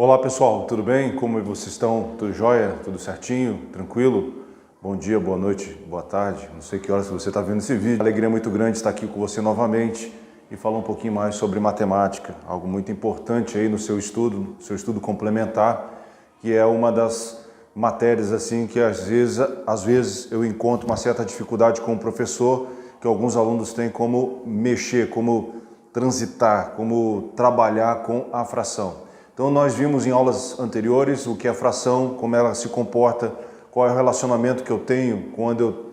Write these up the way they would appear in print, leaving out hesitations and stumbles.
Olá pessoal, tudo bem? Como vocês estão? Tudo jóia? Tudo certinho? Tranquilo? Bom dia, boa noite, boa tarde. Não sei que horas você está vendo esse vídeo. Alegria muito grande estar aqui com você novamente e falar um pouquinho mais sobre matemática, algo muito importante aí no seu estudo complementar, que é uma das matérias assim que às vezes eu encontro uma certa dificuldade com o professor, que alguns alunos têm como mexer, como transitar, como trabalhar com a fração. Então nós vimos em aulas anteriores o que é a fração, como ela se comporta, qual é o relacionamento que eu tenho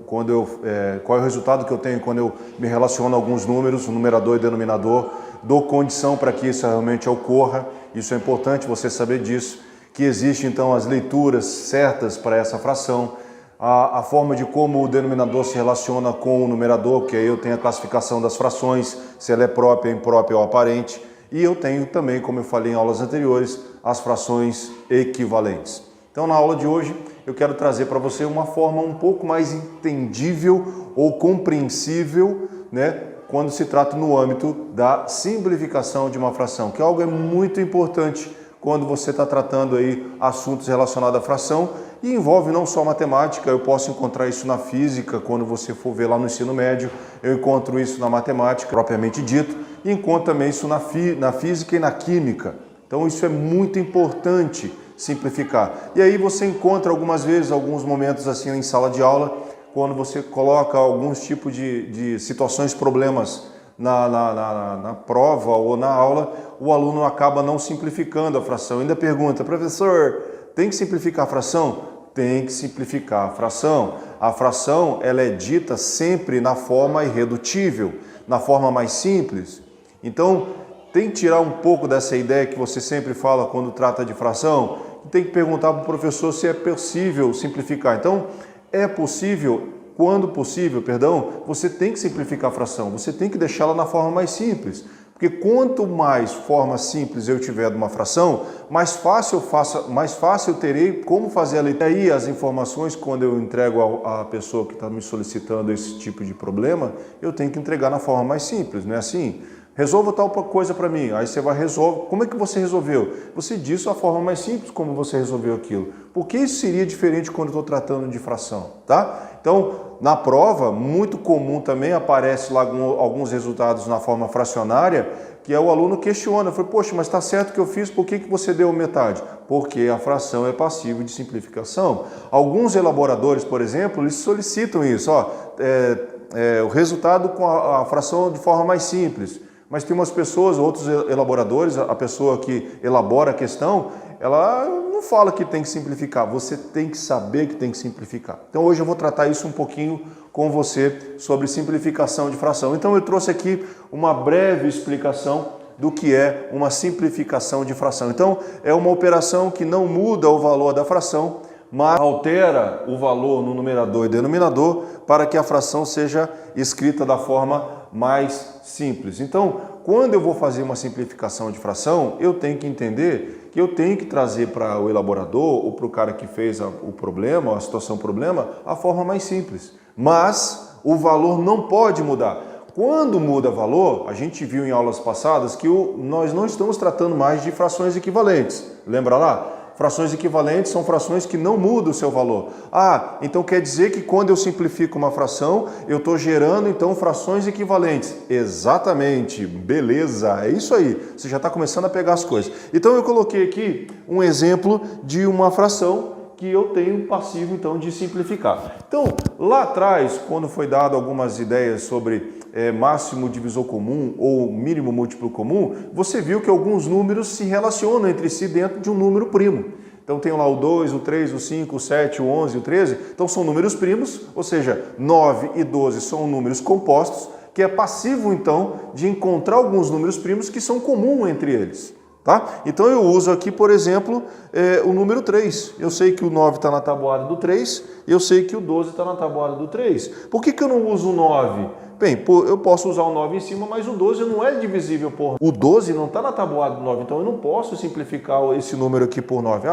qual é o resultado que eu tenho quando eu me relaciono a alguns números, o numerador e denominador, dou condição para que isso realmente ocorra. Isso é importante você saber disso, que existem então as leituras certas para essa fração, a forma de como o denominador se relaciona com o numerador, que aí eu tenho a classificação das frações, se ela é própria, imprópria ou aparente. E eu tenho também, como eu falei em aulas anteriores, as frações equivalentes. Então, na aula de hoje, eu quero trazer para você uma forma um pouco mais entendível ou compreensível, né, quando se trata no âmbito da simplificação de uma fração, que é algo muito importante quando você está tratando aí assuntos relacionados à fração e envolve não só matemática. Eu posso encontrar isso na física, quando você for ver lá no ensino médio, eu encontro isso na matemática, propriamente dito, e encontro também isso na física e na química. Então isso é muito importante simplificar. E aí você encontra algumas vezes, alguns momentos assim em sala de aula, quando você coloca alguns tipos de situações, problemas na prova ou na aula, o aluno acaba não simplificando a fração. Ainda pergunta, professor, tem que simplificar a fração? Tem que simplificar a fração. A fração ela é dita sempre na forma irredutível, na forma mais simples. Então, tem que tirar um pouco dessa ideia que você sempre fala quando trata de fração, tem que perguntar para o professor se é possível simplificar. Então, é possível, quando possível, você tem que simplificar a fração, você tem que deixá-la na forma mais simples. Porque quanto mais forma simples eu tiver de uma fração, mais fácil eu terei como fazer a leitura. E aí as informações, quando eu entrego à pessoa que está me solicitando esse tipo de problema, eu tenho que entregar na forma mais simples, não é assim? Resolva tal coisa para mim, aí você vai resolver. Como é que você resolveu? Você disse a forma mais simples como você resolveu aquilo. Por que isso seria diferente quando eu estou tratando de fração, tá? Então, na prova, muito comum também aparece lá alguns resultados na forma fracionária, que é o aluno questiona, fala, poxa, mas está certo que eu fiz, por que você deu metade? Porque a fração é passível de simplificação. Alguns elaboradores, por exemplo, eles solicitam isso, o resultado com a fração de forma mais simples. Mas tem umas pessoas, outros elaboradores, a pessoa que elabora a questão, ela não fala que tem que simplificar, você tem que saber que tem que simplificar. Então hoje eu vou tratar isso um pouquinho com você sobre simplificação de fração. Então eu trouxe aqui uma breve explicação do que é uma simplificação de fração. Então é uma operação que não muda o valor da fração, mas altera o valor no numerador e denominador para que a fração seja escrita da forma mais simples. Então, quando eu vou fazer uma simplificação de fração, eu tenho que entender que eu tenho que trazer para o elaborador ou para o cara que fez o problema, a situação problema, a forma mais simples. Mas o valor não pode mudar. Quando muda valor, a gente viu em aulas passadas que nós não estamos tratando mais de frações equivalentes. Lembra lá? Frações equivalentes são frações que não mudam o seu valor. Então quer dizer que quando eu simplifico uma fração, eu estou gerando então frações equivalentes. Exatamente, beleza, é isso aí. Você já está começando a pegar as coisas. Então eu coloquei aqui um exemplo de uma fração que eu tenho passivo então de simplificar. Então lá atrás, quando foi dado algumas ideias sobre máximo divisor comum ou mínimo múltiplo comum, você viu que alguns números se relacionam entre si dentro de um número primo. Então tem lá o 2, o 3, o 5, o 7, o 11, o 13, então são números primos, ou seja, 9 e 12 são números compostos, que é passivo então de encontrar alguns números primos que são comuns entre eles. Tá? Então eu uso aqui, por exemplo, o número 3. Eu sei que o 9 está na tabuada do 3, eu sei que o 12 está na tabuada do 3. Por que eu não uso o 9? Bem, eu posso usar o 9 em cima, mas o 12 não é divisível por 9. O 12 não está na tabuada do 9, então eu não posso simplificar esse número aqui por 9.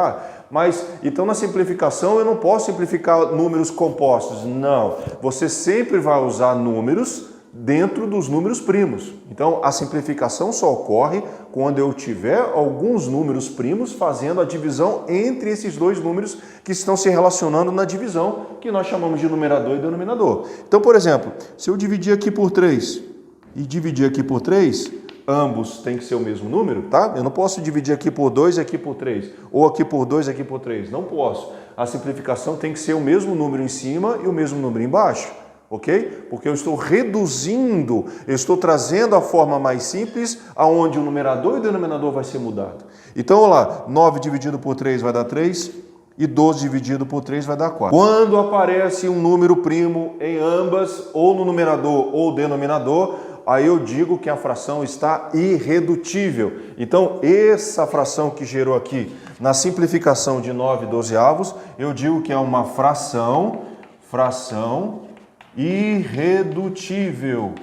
Mas então na simplificação eu não posso simplificar números compostos. Não, você sempre vai usar números dentro dos números primos. Então, a simplificação só ocorre quando eu tiver alguns números primos fazendo a divisão entre esses dois números que estão se relacionando na divisão, que nós chamamos de numerador e denominador. Então, por exemplo, se eu dividir aqui por 3 e dividir aqui por 3, ambos têm que ser o mesmo número, tá? Eu não posso dividir aqui por 2 e aqui por 3, ou aqui por 2 e aqui por 3. Não posso. A simplificação tem que ser o mesmo número em cima e o mesmo número embaixo. Ok? Porque eu estou reduzindo, eu estou trazendo a forma mais simples, aonde o numerador e o denominador vai ser mudado. Então, olha lá, 9 dividido por 3 vai dar 3 e 12 dividido por 3 vai dar 4. Quando aparece um número primo em ambas, ou no numerador ou denominador, aí eu digo que a fração está irredutível. Então, essa fração que gerou aqui na simplificação de 9/12, eu digo que é uma fração irredutível.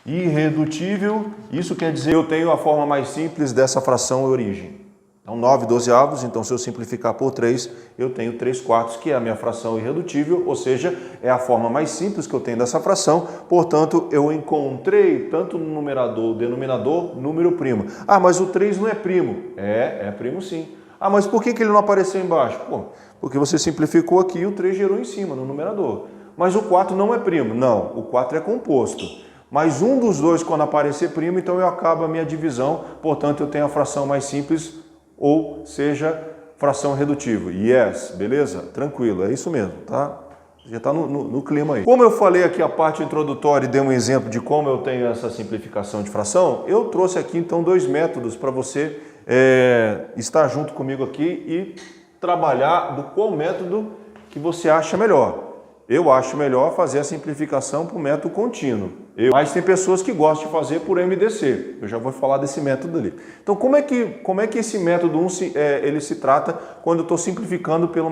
Irredutível, isso quer dizer que eu tenho a forma mais simples dessa fração origem. Então, 9/12, então se eu simplificar por 3, eu tenho 3/4, que é a minha fração irredutível, ou seja, é a forma mais simples que eu tenho dessa fração. Portanto, eu encontrei, tanto no numerador, denominador, número primo. Ah, mas o 3 não é primo. É primo sim. Ah, mas por que ele não apareceu embaixo? Pô, porque você simplificou aqui e o 3 gerou em cima, no numerador. Mas o 4 não é primo. Não, o 4 é composto. Mas um dos dois, quando aparecer primo, então eu acabo a minha divisão. Portanto, eu tenho a fração mais simples, ou seja, fração redutível. Yes, beleza? Tranquilo, é isso mesmo, tá? Já está no clima aí. Como eu falei aqui a parte introdutória e dei um exemplo de como eu tenho essa simplificação de fração, eu trouxe aqui então dois métodos para você estar junto comigo aqui e trabalhar do qual método que você acha melhor. Eu acho melhor fazer a simplificação por método contínuo. Mas tem pessoas que gostam de fazer por MDC. Eu já vou falar desse método ali. Então, como é que esse método ele se trata quando eu estou simplificando por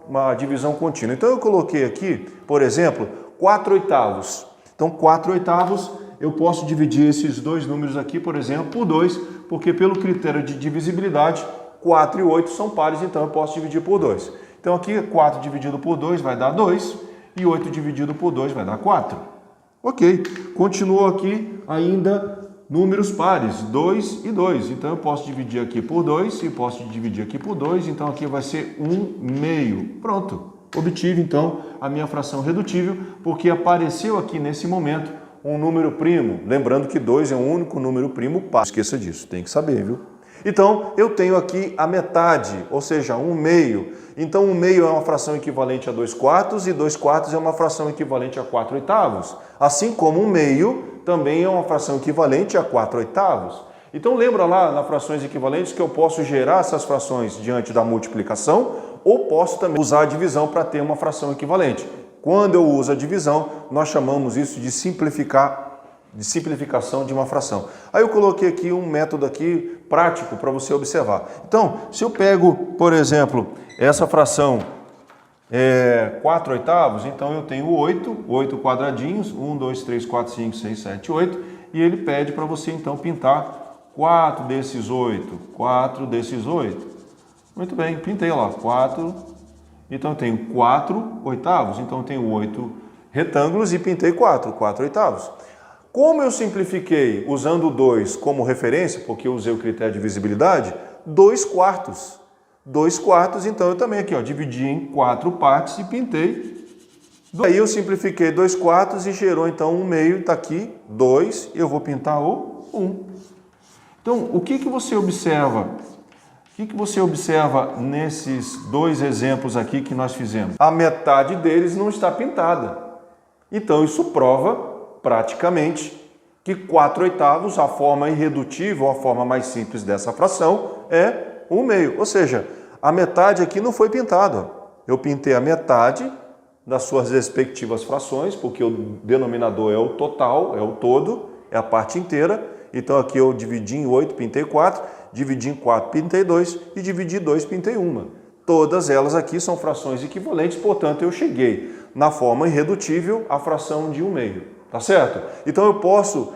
uma divisão contínua? Então, eu coloquei aqui, por exemplo, 4/8. Então, 4/8, eu posso dividir esses dois números aqui, por exemplo, por 2, porque pelo critério de divisibilidade, 4 e 8 são pares, então eu posso dividir por 2. Então, aqui, 4 dividido por 2 vai dar 2. E 8 dividido por 2 vai dar 4. Ok. Continuou aqui ainda números pares, 2 e 2. Então, eu posso dividir aqui por 2 e posso dividir aqui por 2. Então, aqui vai ser 1/2. Pronto. Obtive, então, a minha fração redutível, porque apareceu aqui nesse momento um número primo. Lembrando que 2 é o único número primo par. Não esqueça disso, tem que saber, viu? Então, eu tenho aqui a metade, ou seja, 1/2. Então, 1/2 é uma fração equivalente a 2/4 e 2/4 é uma fração equivalente a 4/8. Assim como 1/2 também é uma fração equivalente a 4/8. Então, lembra lá nas frações equivalentes que eu posso gerar essas frações diante da multiplicação ou posso também usar a divisão para ter uma fração equivalente. Quando eu uso a divisão, nós chamamos isso de simplificação de uma fração. Aí eu coloquei aqui um método aqui prático para você observar. Então, se eu pego, por exemplo, essa fração 4/8, então eu tenho 8 quadradinhos, 1, 2, 3, 4, 5, 6, 7, 8, e ele pede para você então pintar 4 desses 8, 4 desses 8. Muito bem, pintei lá, 4, então eu tenho 4/8, então eu tenho 8 retângulos e pintei 4/8. Como eu simplifiquei usando 2 como referência, porque eu usei o critério de divisibilidade, 2/4. 2/4, então eu também aqui, ó, dividi em 4 partes e pintei. Aí eu simplifiquei 2/4 e gerou então 1/2, está aqui, 2, e eu vou pintar o 1. Então, o que você observa? O que você observa nesses dois exemplos aqui que nós fizemos? A metade deles não está pintada. Então, isso prova praticamente que 4/8, a forma irredutível, a forma mais simples dessa fração, é 1/2. Ou seja, a metade aqui não foi pintada. Eu pintei a metade das suas respectivas frações, porque o denominador é o total, é o todo, é a parte inteira. Então aqui eu dividi em 8, pintei 4, dividi em 4, pintei 2 e dividi 2, pintei 1. Todas elas aqui são frações equivalentes, portanto eu cheguei na forma irredutível à fração de 1/2. Tá certo? Então eu posso,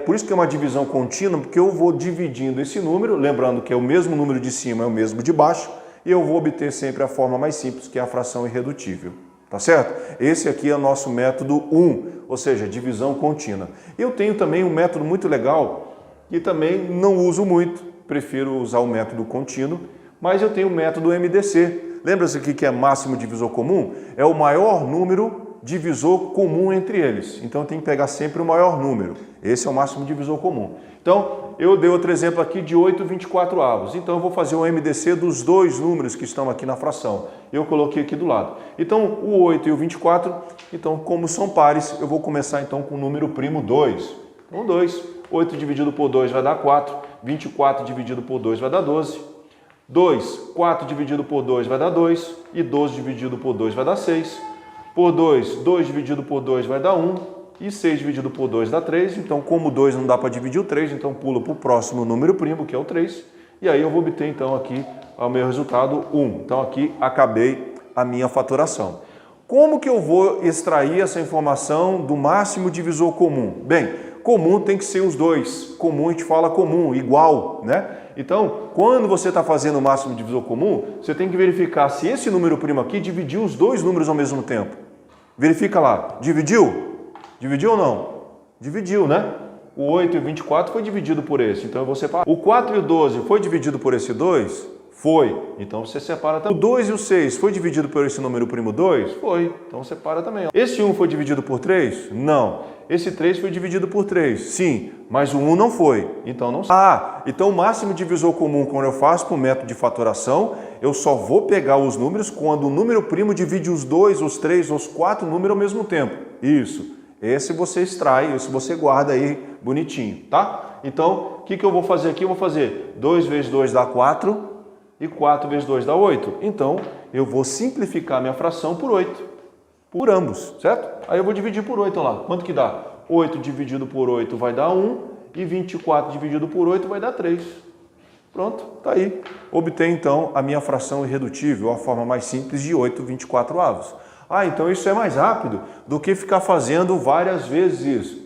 por isso que é uma divisão contínua, porque eu vou dividindo esse número, lembrando que é o mesmo número de cima, é o mesmo de baixo, e eu vou obter sempre a forma mais simples, que é a fração irredutível. tá certo? Esse aqui é o nosso método 1, ou seja, divisão contínua. Eu tenho também um método muito legal, que também não uso muito, prefiro usar o método contínuo, mas eu tenho o método MDC. Lembra-se aqui que é máximo divisor comum? É o maior número divisor comum entre eles. Então eu tenho que pegar sempre o maior número. Esse é o máximo divisor comum. Então eu dei outro exemplo aqui de 8/24. Então eu vou fazer o MDC dos dois números que estão aqui na fração. Eu coloquei aqui do lado. Então o 8 e o 24, então como são pares, eu vou começar então com o número primo 2. Então 2, 8 dividido por 2 vai dar 4, 24 dividido por 2 vai dar 12. 2, 4 dividido por 2 vai dar 2 e 12 dividido por 2 vai dar 6. Por 2, 2 dividido por 2 vai dar 1 e 6 dividido por 2 dá 3. Então, como 2 não dá para dividir o 3, então pulo para o próximo número primo, que é o 3. E aí eu vou obter então aqui o meu resultado 1. Então aqui acabei a minha fatoração. Como que eu vou extrair essa informação do máximo divisor comum? Bem, comum tem que ser os dois. Comum a gente fala comum, igual, né? Então, quando você está fazendo o máximo divisor comum, você tem que verificar se esse número primo aqui dividiu os dois números ao mesmo tempo. Verifica lá, dividiu? Dividiu ou não? Dividiu, né? O 8 e o 24 foi dividido por esse, então eu vou separar. O 4 e o 12 foi dividido por esse 2? Foi. Então você separa também. O 2 e o 6 foi dividido por esse número primo 2? Foi. Então separa também. Esse 1 foi dividido por 3? Não. Esse 3 foi dividido por 3? Sim. Mas o 1 não foi. Então não. Então o máximo divisor comum, quando eu faço para o método de fatoração, eu só vou pegar os números quando o número primo divide os 2, os 3, os 4 números ao mesmo tempo. Isso. Esse você extrai, esse você guarda aí bonitinho, tá? Então, o que eu vou fazer aqui? Eu vou fazer 2 vezes 2 dá 4 e 4 vezes 2 dá 8. Então, eu vou simplificar minha fração por 8, por ambos, certo? Aí eu vou dividir por 8 lá. Quanto que dá? 8 dividido por 8 vai dar 1 e 24 dividido por 8 vai dar 3. Pronto, tá aí. Obtém então a minha fração irredutível, a forma mais simples de 8/24. Então isso é mais rápido do que ficar fazendo várias vezes isso.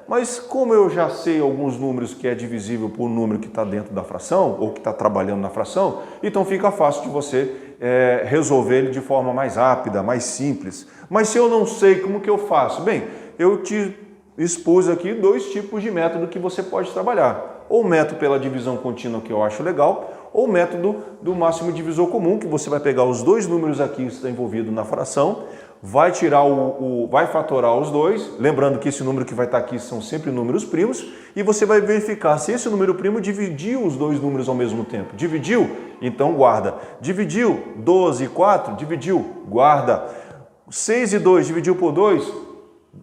Mas como eu já sei alguns números que é divisível por um número que está dentro da fração, ou que está trabalhando na fração, então fica fácil de você resolver ele de forma mais rápida, mais simples. Mas se eu não sei, como que eu faço? Bem, eu te expus aqui dois tipos de método que você pode trabalhar. Ou o método pela divisão contínua, que eu acho legal, ou o método do máximo divisor comum, que você vai pegar os dois números aqui que estão envolvidos na fração, vai tirar vai fatorar os dois, lembrando que esse número que vai estar aqui são sempre números primos, e você vai verificar se esse número primo dividiu os dois números ao mesmo tempo. Dividiu? Então guarda. Dividiu? 12 e 4? Dividiu? Guarda. 6 e 2 dividiu por 2?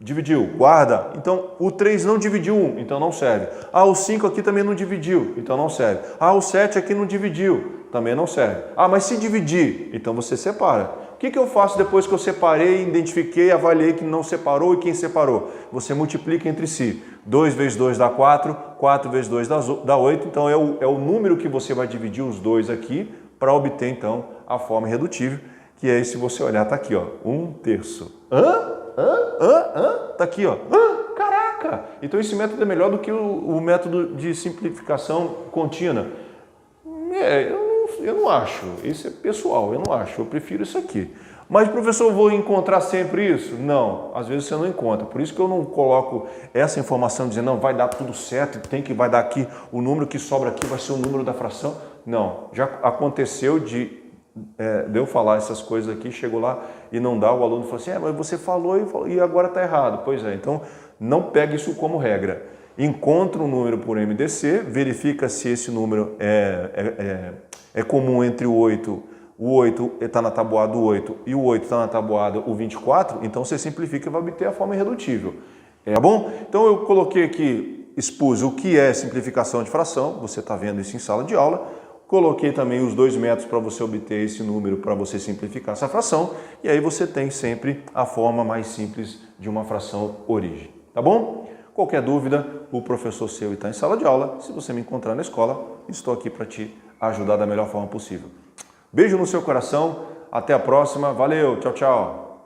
Dividiu, guarda. Então, o 3 não dividiu 1, então não serve. O 5 aqui também não dividiu, então não serve. O 7 aqui não dividiu, também não serve. Mas se dividir, então você separa. O que eu faço depois que eu separei, identifiquei, avaliei que não separou e quem separou? Você multiplica entre si. 2 vezes 2 dá 4, 4 vezes 2 dá 8, então é o número que você vai dividir os dois aqui para obter, então, a forma irredutível, que é, se você olhar, tá aqui, ó, 1/3. Tá aqui, ó. Caraca! Então esse método é melhor do que o método de simplificação contínua. Eu não acho. Isso é pessoal, eu não acho. Eu prefiro isso aqui. Mas, professor, eu vou encontrar sempre isso? Não, às vezes você não encontra. Por isso que eu não coloco essa informação dizendo, não, vai dar tudo certo, vai dar aqui, o número que sobra aqui vai ser o número da fração. Não, já aconteceu de eu falar essas coisas aqui, chegou lá e não dá, o aluno fala assim, mas você falou e agora está errado. Pois é, então não pegue isso como regra. Encontra um número por MDC, verifica se esse número é comum entre o 8 está na tabuada o 8 e o 8 está na tabuada o 24, então você simplifica e vai obter a forma irredutível. Tá bom? Então eu coloquei aqui, expus o que é simplificação de fração, você está vendo isso em sala de aula. Coloquei também os dois métodos para você obter esse número, para você simplificar essa fração, e aí você tem sempre a forma mais simples de uma fração origem. Tá bom? Qualquer dúvida, o professor seu está em sala de aula. Se você me encontrar na escola, estou aqui para te ajudar da melhor forma possível. Beijo no seu coração, até a próxima, valeu, tchau, tchau!